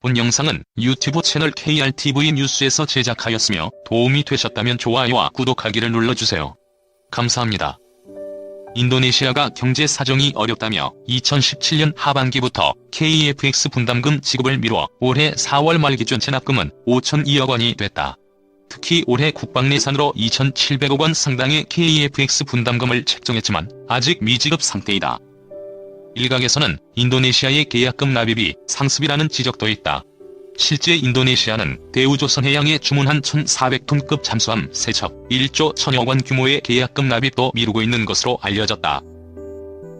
본 영상은 유튜브 채널 KRTV 뉴스에서 제작하였으며 도움이 되셨다면 좋아요와 구독하기를 눌러주세요. 감사합니다. 인도네시아가 경제 사정이 어렵다며 2017년 하반기부터 KEFX 분담금 지급을 미루어 올해 4월 말 기준 체납금은 5,002억 원이 됐다. 특히 올해 국방예산으로 2,700억 원 상당의 KEFX 분담금을 책정했지만 아직 미지급 상태이다. 일각에서는 인도네시아의 계약금 납입이 상습이라는 지적도 있다. 실제 인도네시아는 대우조선해양에 주문한 1,400톤급 잠수함 3척 1조 1,000억 원 규모의 계약금 납입도 미루고 있는 것으로 알려졌다.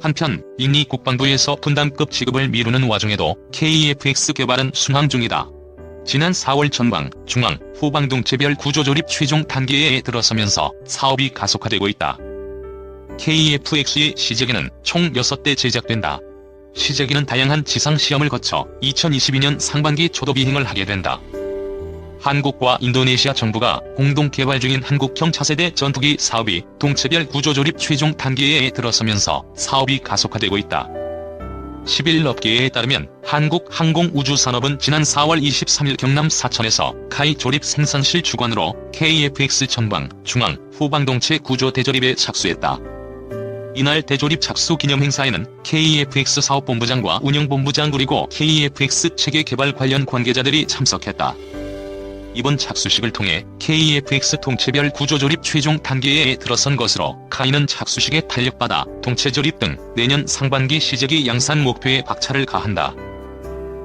한편 인니 국방부에서 분담급 지급을 미루는 와중에도 KEFX 개발은 순항 중이다. 지난 4월 전방, 중앙, 후방 동체별 구조조립 최종 단계에 들어서면서 사업이 가속화되고 있다. KEFX의 시제기는 총 6대 제작된다. 시제기는 다양한 지상시험을 거쳐 2022년 상반기 초도 비행을 하게 된다. 한국과 인도네시아 정부가 공동 개발 중인 한국형 차세대 전투기 사업이 동체별 구조조립 최종 단계에 들어서면서 사업이 가속화되고 있다. 11업계에 따르면 한국항공우주산업은 지난 4월 23일 경남 사천에서 카이 조립 생산실 주관으로 KEFX 전방, 중앙, 후방 동체 구조 대조립에 착수했다. 이날 대조립 착수 기념 행사에는 KEFX 사업본부장과 운영본부장 그리고 KEFX 체계 개발 관련 관계자들이 참석했다. 이번 착수식을 통해 KEFX 동체별 구조조립 최종 단계에 들어선 것으로 카이는 착수식에 탄력받아 동체조립 등 내년 상반기 시제기 양산 목표에 박차를 가한다.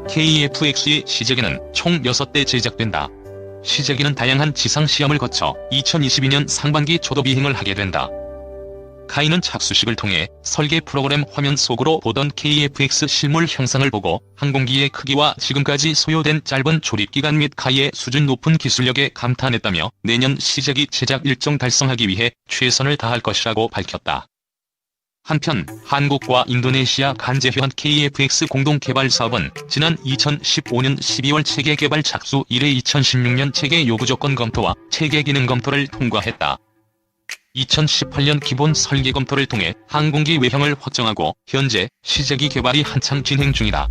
KEFX의 시제기는 총 6대 제작된다. 시제기는 다양한 지상시험을 거쳐 2022년 상반기 초도 비행을 하게 된다. 카이는 착수식을 통해 설계 프로그램 화면 속으로 보던 KEFX 실물 형상을 보고 항공기의 크기와 지금까지 소요된 짧은 조립기간 및 카이의 수준 높은 기술력에 감탄했다며 내년 시제기 제작 일정 달성하기 위해 최선을 다할 것이라고 밝혔다. 한편 한국과 인도네시아 간제휴한 KEFX 공동개발 사업은 지난 2015년 12월 체계 개발 착수 이래 2016년 체계 요구조건 검토와 체계 기능 검토를 통과했다. 2018년 기본 설계 검토를 통해 항공기 외형을 확정하고 현재 시제기 개발이 한창 진행 중이다.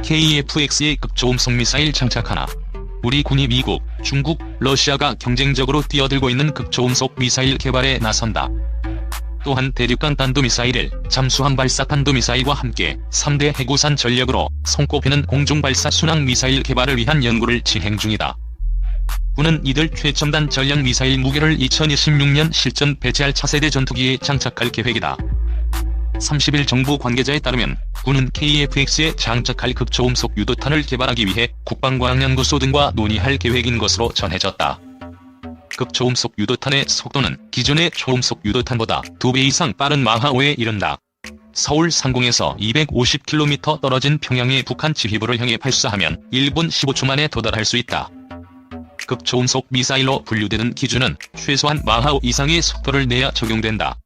KEFX의 극초음속 미사일 장착 하나. 우리 군이 미국, 중국, 러시아가 경쟁적으로 뛰어들고 있는 극초음속 미사일 개발에 나선다. 또한 대륙간 탄도미사일을 잠수함 발사 탄도미사일과 함께 3대 해구산 전력으로 손꼽히는 공중발사 순항미사일 개발을 위한 연구를 진행 중이다. 군은 이들 최첨단 전략 미사일 무게를 2026년 실전 배치할 차세대 전투기에 장착할 계획이다. 30일 정부 관계자에 따르면 군은 KEFX에 장착할 극초음속 유도탄을 개발하기 위해 국방과학연구소 등과 논의할 계획인 것으로 전해졌다. 극초음속 유도탄의 속도는 기존의 초음속 유도탄보다 2배 이상 빠른 마하5에 이른다. 서울 상공에서 250km 떨어진 평양의 북한 지휘부를 향해 발사하면 1분 15초 만에 도달할 수 있다. 극초음속 미사일로 분류되는 기준은 최소한 마하5 이상의 속도를 내야 적용된다.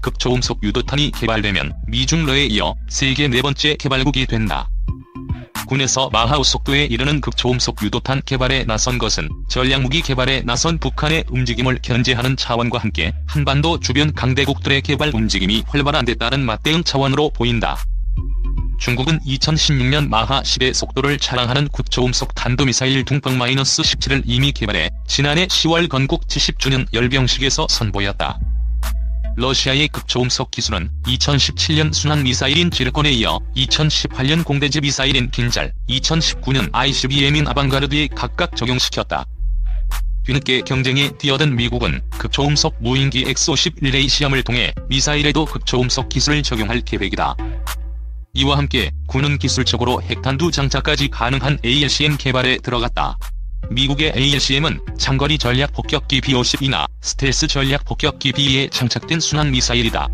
극초음속 유도탄이 개발되면 미중러에 이어 세계 4번째 개발국이 된다. 군에서 마하5 속도에 이르는 극초음속 유도탄 개발에 나선 것은 전략무기 개발에 나선 북한의 움직임을 견제하는 차원과 함께 한반도 주변 강대국들의 개발 움직임이 활발한 데 따른 맞대응 차원으로 보인다. 중국은 2016년 마하10의 속도를 자랑하는 극초음속 탄도미사일 둥펑-17을 이미 개발해 지난해 10월 건국 70주년 열병식에서 선보였다. 러시아의 극초음속 기술은 2017년 순항미사일인 지르콘에 이어 2018년 공대지 미사일인 긴잘, 2019년 ICBM인 아방가르드에 각각 적용시켰다. 뒤늦게 경쟁에 뛰어든 미국은 극초음속 무인기 X-51A 시험을 통해 미사일에도 극초음속 기술을 적용할 계획이다. 이와 함께 군은 기술적으로 핵탄두 장착까지 가능한 ALCM 개발에 들어갔다. 미국의 ALCM은 장거리 전략 폭격기 B-52나 스텔스 전략 폭격기 B에 장착된 순항 미사일이다.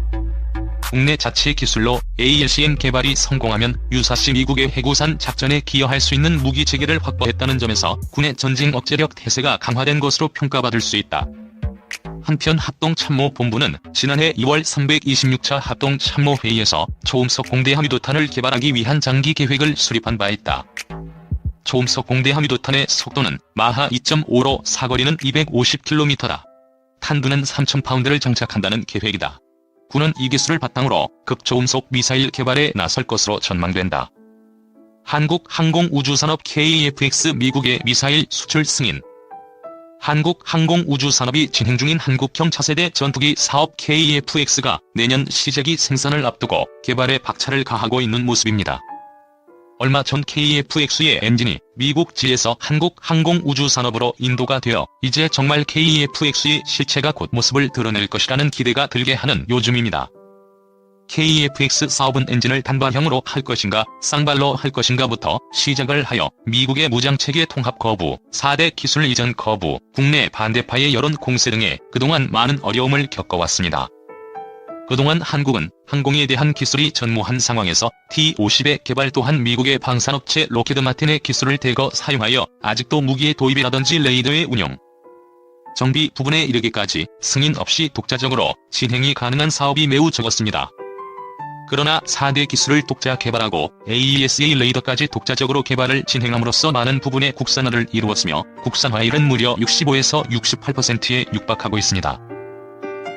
국내 자체 기술로 ALCM 개발이 성공하면 유사시 미국의 해구산 작전에 기여할 수 있는 무기 체계를 확보했다는 점에서 군의 전쟁 억제력 태세가 강화된 것으로 평가받을 수 있다. 한편 합동참모본부는 지난해 2월 326차 합동참모회의에서 초음속 공대함 유도탄을 개발하기 위한 장기 계획을 수립한 바 있다. 초음속 공대함 유도탄의 속도는 마하 2.5로 사거리는 250km다. 탄두는 3,000파운드를 장착한다는 계획이다. 군은 이 기술을 바탕으로 극초음속 미사일 개발에 나설 것으로 전망된다. 한국항공우주산업 KFX 미국의 미사일 수출 승인. 한국항공우주산업이 진행 중인 한국형 차세대 전투기 사업 KFX가 내년 시제기 생산을 앞두고 개발에 박차를 가하고 있는 모습입니다. 얼마 전 KFX의 엔진이 미국지에서 한국항공우주산업으로 인도가 되어 이제 정말 KFX의 실체가 곧 모습을 드러낼 것이라는 기대가 들게 하는 요즘입니다. KFX 사업은 엔진을 단발형으로 할 것인가 쌍발로 할 것인가부터 시작을 하여 미국의 무장체계 통합 거부, 4대 기술 이전 거부, 국내 반대파의 여론 공세 등에 그동안 많은 어려움을 겪어왔습니다. 그동안 한국은 항공에 대한 기술이 전무한 상황에서 T-50의 개발 또한 미국의 방산업체 로키드 마틴의 기술을 대거 사용하여 아직도 무기의 도입이라든지 레이더의 운영, 정비 부분에 이르기까지 승인 없이 독자적으로 진행이 가능한 사업이 매우 적었습니다. 그러나 4대 기술을 독자 개발하고 AESA 레이더까지 독자적으로 개발을 진행함으로써 많은 부분의 국산화를 이루었으며 국산화율은 무려 65에서 68%에 육박하고 있습니다.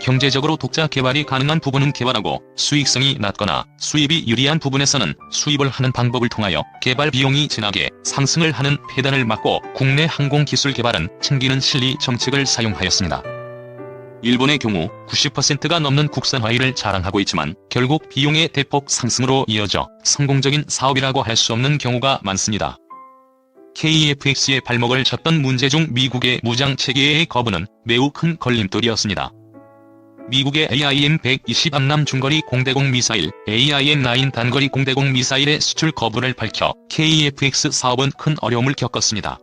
경제적으로 독자 개발이 가능한 부분은 개발하고 수익성이 낮거나 수입이 유리한 부분에서는 수입을 하는 방법을 통하여 개발 비용이 진하게 상승을 하는 폐단을 막고 국내 항공기술 개발은 챙기는 실리 정책을 사용하였습니다. 일본의 경우 90%가 넘는 국산화율을 자랑하고 있지만 결국 비용의 대폭 상승으로 이어져 성공적인 사업이라고 할 수 없는 경우가 많습니다. KFX의 발목을 쳤던 문제 중 미국의 무장체계의 거부는 매우 큰 걸림돌이었습니다. 미국의 AIM-120 암람 중거리 공대공 미사일, AIM-9 단거리 공대공 미사일의 수출 거부를 밝혀 KFX 사업은 큰 어려움을 겪었습니다.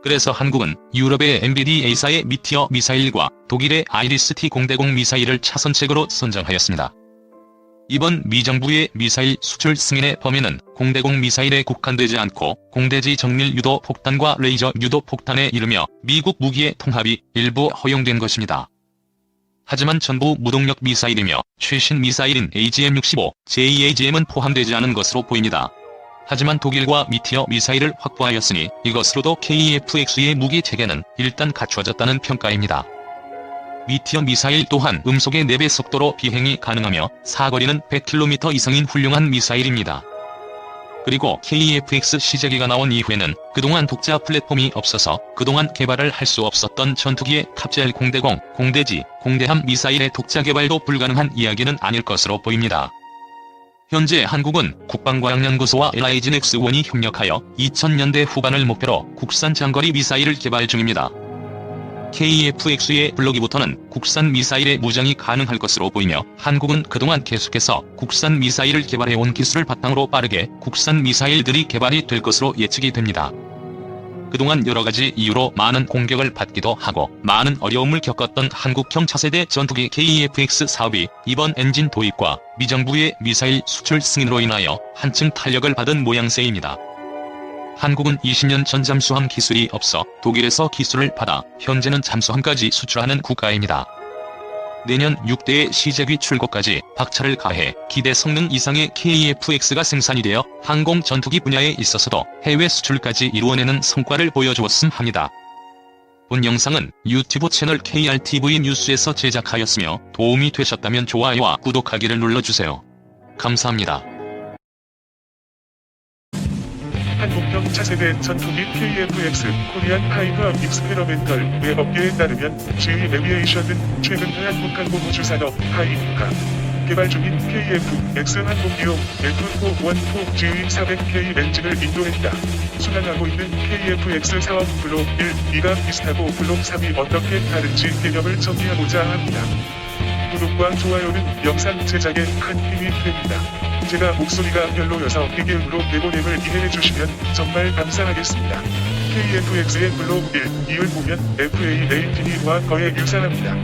그래서 한국은 유럽의 MBDA사의 미티어 미사일과 독일의 아이리스-T 공대공 미사일을 차선책으로 선정하였습니다. 이번 미정부의 미사일 수출 승인의 범위는 공대공 미사일에 국한되지 않고 공대지 정밀 유도 폭탄과 레이저 유도 폭탄에 이르며 미국 무기의 통합이 일부 허용된 것입니다. 하지만 전부 무동력 미사일이며 최신 미사일인 AGM-65, JAGM은 포함되지 않은 것으로 보입니다. 하지만 독일과 미티어 미사일을 확보하였으니 이것으로도 KFX의 무기 체계는 일단 갖추어졌다는 평가입니다. 미티어 미사일 또한 음속의 4배 속도로 비행이 가능하며 사거리는 100km 이상인 훌륭한 미사일입니다. 그리고 KFX 시제기가 나온 이후에는 그동안 독자 플랫폼이 없어서 그동안 개발을 할 수 없었던 전투기의 탑재할 공대공, 공대지, 공대함 미사일의 독자 개발도 불가능한 이야기는 아닐 것으로 보입니다. 현재 한국은 국방과학연구소와 LIG넥스1이 협력하여 2000년대 후반을 목표로 국산 장거리 미사일을 개발 중입니다. KFX의 블로기부터는 국산 미사일의 무장이 가능할 것으로 보이며 한국은 그동안 계속해서 국산 미사일을 개발해온 기술을 바탕으로 빠르게 국산 미사일들이 개발이 될 것으로 예측이 됩니다. 그동안 여러가지 이유로 많은 공격을 받기도 하고 많은 어려움을 겪었던 한국형 차세대 전투기 KFX 사업이 이번 엔진 도입과 미정부의 미사일 수출 승인으로 인하여 한층 탄력을 받은 모양새입니다. 한국은 20년 전 잠수함 기술이 없어 독일에서 기술을 받아 현재는 잠수함까지 수출하는 국가입니다. 내년 6대의 시제기 출고까지 박차를 가해 기대 성능 이상의 KFX가 생산이 되어 항공 전투기 분야에 있어서도 해외 수출까지 이루어내는 성과를 보여주었음 합니다. 본 영상은 유튜브 채널 KRTV 뉴스에서 제작하였으며 도움이 되셨다면 좋아요와 구독하기를 눌러주세요. 감사합니다. 한국형 차세대 전투기 KFX 코리안 파이브 익스페리멘털 외업계에 따르면 GE 에비에이션은 최근 한국항공우주산업 하이브가 개발 중인 KF-X 항공기용 F414 GE400K 엔진을 인도했다. 순항하고 있는 KF-X 사업 블록 1, 2가 비슷하고 블록 3이 어떻게 다른지 개념을 정리하고자 합니다. 구독과 좋아요는 영상 제작에 큰 힘이 됩니다. 제가 목소리가 별로여서 비기음으로 내보냄을 이해해주시면 정말 감사하겠습니다. KFX의 블록 1, 2을 보면 FA-18과 거의 유사합니다.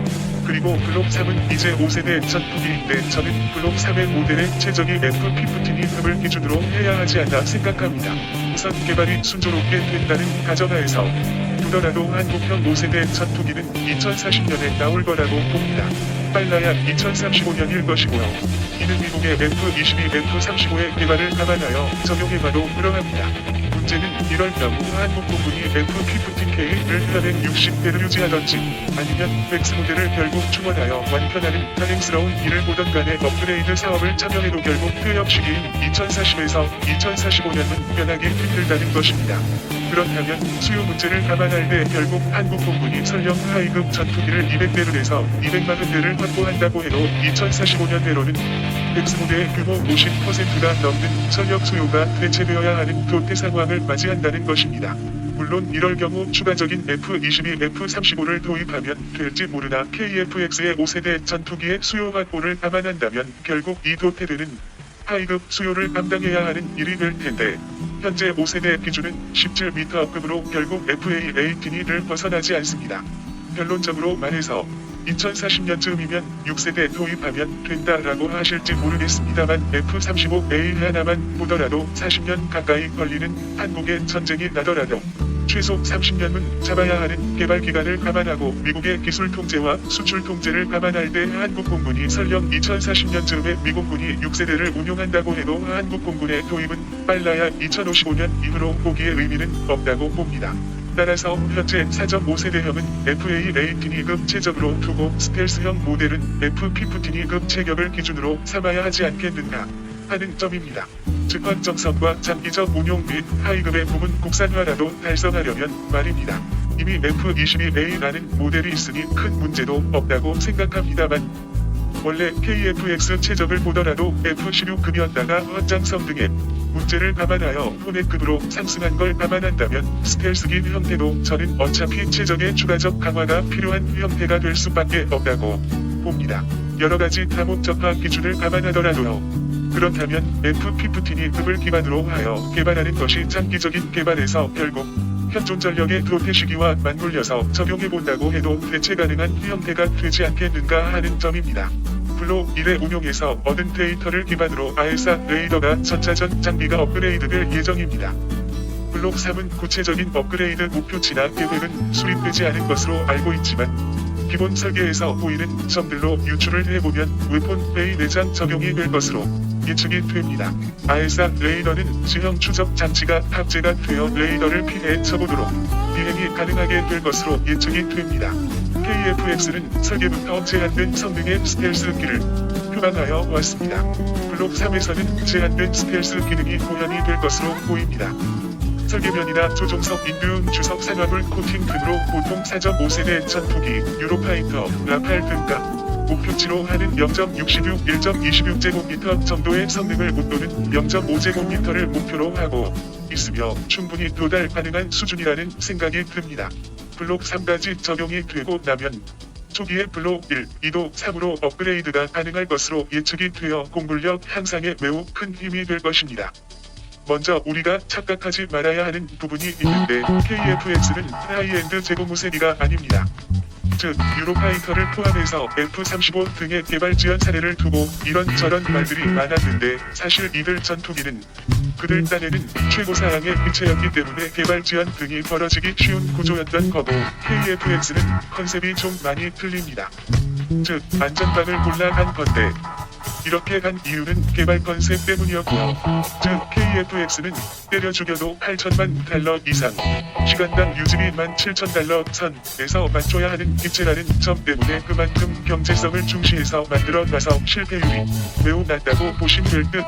그리고 블록 3은 이제 5세대 전투기인데 저는 블록 3의 모델의 최적이 F-15을 기준으로 해야 하지 않나 생각합니다. 우선 개발이 순조롭게 된다는 가정하에서 두더라도 한국형 5세대 전투기는 2040년에 나올 거라고 봅니다. 빨라야 2035년일 것이고요. 이는 미국의 F-22, F-35의 개발을 감안하여 적용해봐도 그러합니다. 문제는 이럴 경우 한국공군이 F-15K를 현행 60대를 유지하던지 아니면 맥스 모델을 결국 충원하여 완편하는 가능스러운 일을 보던 간에 업그레이드 사업을 참여해도 결국 퇴역 시기인 2040에서 2045년은 변하기 힘들다는 것입니다. 그렇다면 수요 문제를 감안할 때 결국 한국공군이 설령 하이급 전투기를 200대로 240대를 확보한다고 해도 2045년대로는 맥스 모델의 규모 50%가 넘는 전력 수요가 대체되어야 하는 도태 상황을 맞이한다는 것입니다. 물론 이럴 경우 추가적인 F-22, F-35를 도입하면 될지 모르나 KF-X의 5세대 전투기의 수요 확보를 감안한다면 결국 이 도태되는 하이급 수요를 감당해야 하는 일이 될 텐데 현재 5세대 기준은 17m급으로 결국 FA-18을 벗어나지 않습니다. 결론적으로 말해서 2040년쯤이면 6세대 도입하면 된다라고 하실지 모르겠습니다만 F-35A 하나만 보더라도 40년 가까이 걸리는 한국의 전쟁이 나더라도 최소 30년은 잡아야 하는 개발 기간을 감안하고 미국의 기술 통제와 수출 통제를 감안할 때 한국공군이 설령 2040년쯤에 미국군이 6세대를 운용한다고 해도 한국공군의 도입은 빨라야 2055년 이후로 보기에 의미는 없다고 봅니다. 따라서 현재 4.5세대형은 FA-18급 체적으로 두고 스텔스형 모델은 F-15급 체격을 기준으로 삼아야 하지 않겠는가 하는 점입니다. 즉 확정성과 장기적 운용 및 하이급의 부분 국산화라도 달성하려면 말입니다. 이미 F-22A라는 모델이 있으니 큰 문제도 없다고 생각합니다만 원래 KF-X 체적을 보더라도 F-16급이었다가 확장성 등의 문제를 감안하여 포넷급으로 상승한 걸 감안한다면 스텔스기 형태도 저는 어차피 체적의 추가적 강화가 필요한 형태가 될 수밖에 없다고 봅니다. 여러가지 다목적화 기준을 감안하더라도요. 그렇다면 F-15급을 기반으로 하여 개발하는 것이 장기적인 개발에서 결국 현존 전력의 도태 시기와 맞물려서 적용해본다고 해도 대체 가능한 형태가 되지 않겠는가 하는 점입니다. 블록 1의 운용에서 얻은 데이터를 기반으로 아에사 레이더가 전차전 장비가 업그레이드될 예정입니다. 블록 3은 구체적인 업그레이드 목표치나 계획은 수립되지 않은 것으로 알고 있지만 기본 설계에서 보이는 점들로 유추를 해보면 웨폰 베이 내장 적용이 될 것으로 예측이 됩니다. 아에사 레이더는 지형 추적 장치가 탑재가 되어 레이더를 피해 쳐보도록 비행이 가능하게 될 것으로 예측이 됩니다. KF-X는 설계부터 제한된 성능의 스텔스기를 표방하여 왔습니다. 블록 3에서는 제한된 스텔스 기능이 고현이 될 것으로 보입니다. 설계면이나 조종석 인두음 주석 산화물 코팅 등으로 보통 4.5세대 전투기, 유로파이터, 라팔 등과 목표치로 하는 0.66, 1.26제곱미터 정도의 성능을 웃도는 0.5제곱미터를 목표로 하고 있으며 충분히 도달 가능한 수준이라는 생각이 듭니다. 블록 3까지 적용이 되고 나면 초기에 블록 1, 2도 3으로 업그레이드가 가능할 것으로 예측이 되어 공군력 향상에 매우 큰 힘이 될 것입니다. 먼저 우리가 착각하지 말아야 하는 부분이 있는데 KF-X는 하이엔드 제공무세기가 아닙니다. 즉 유로파이터를 포함해서 F-35 등의 개발 지연 사례를 두고 이런저런 말들이 많았는데 사실 이들 전투기는 그들 딴에는 최고사양의 기체였기 때문에 개발 지연 등이 벌어지기 쉬운 구조였던 거고 KF-X는 컨셉이 좀 많이 틀립니다. 즉 안전방을 골라 간 건데 이렇게 간 이유는 개발 컨셉 때문이었고요. 즉 KF-X는 때려 죽여도 8천만 달러 이상, 시간당 유지비 17,000달러 선에서 맞춰야 하는 기체라는 점 때문에 그만큼 경제성을 중시해서 만들어놔서 실패율이 매우 낮다고 보시면 될 듯.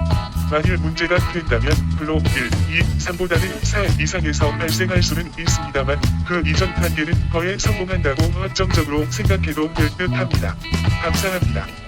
만일 문제가 된다면 블록 1, 2, 3보다는 4 이상에서 발생할 수는 있습니다만 그 이전 단계는 거의 성공한다고 확정적으로 생각해도 될 듯 합니다. 감사합니다.